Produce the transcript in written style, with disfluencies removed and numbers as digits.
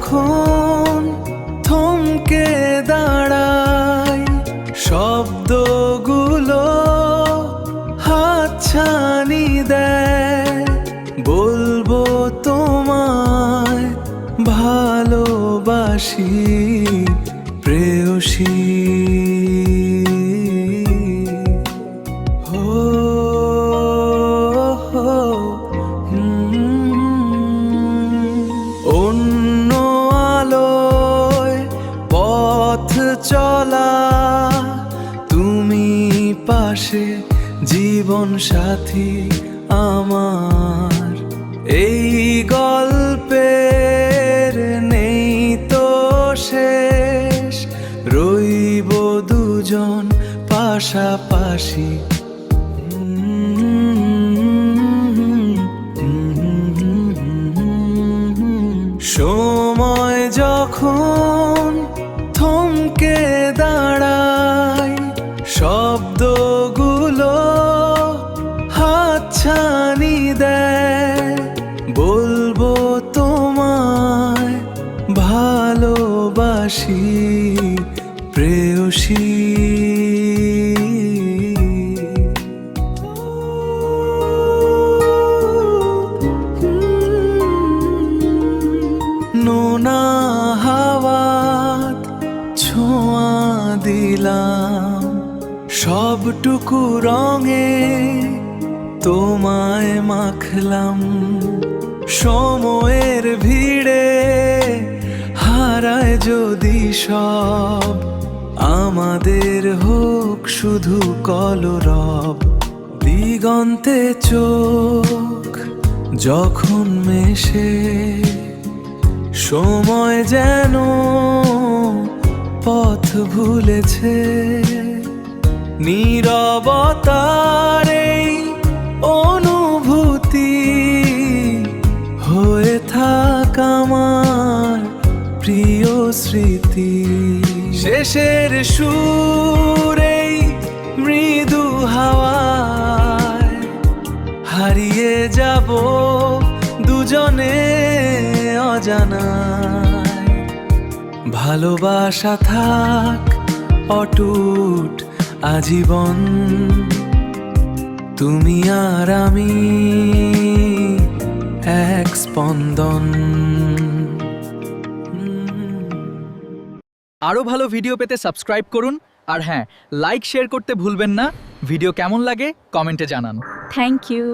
যখন থমকে দাঁড়াই, শব্দগুলো হাতছানি দেয়, বলবো তোমায় ভালোবাসি প্রেয়সী। অন্য আলোয় পথ চলা, তুমি পাশে জীবন সাথী আমার। এই গল্পের নেই তো শেষ, রইব দুজন পাশাপাশি। সময় যখন থমকে দাঁড়াই, শব্দগুলো হাতছানি দেয়, বলবো তোমায় ভালোবাসি প্রেয়সী। নোনা হাওয়াত ছোঁয়া দিলাম, সবটুকু রঙে তোমায় মাখলাম। সময়ের ভিড়ে হারায় যদি সব, আমাদের হোক শুধু কলরব। দিগন্তে চোখ যখন মেশে, সময় যেন পথ ভুলেছে। নীরবতার এই অনুভূতি হয়ে থাক আমার প্রিয় স্মৃতি। শেষের সুরেই মৃদু হাওয়ায় হারিয়ে যাব দুজনে অজানায়। ভালোবাসা থাক অটুট আজীবন, তুমি আর আমি এক স্পন্দন। আরও ভালো ভিডিও পেতে সাবস্ক্রাইব করুন, আর হ্যাঁ, লাইক শেয়ার করতে ভুলবেন না। ভিডিও কেমন লাগে কমেন্টে জানান। Thank you.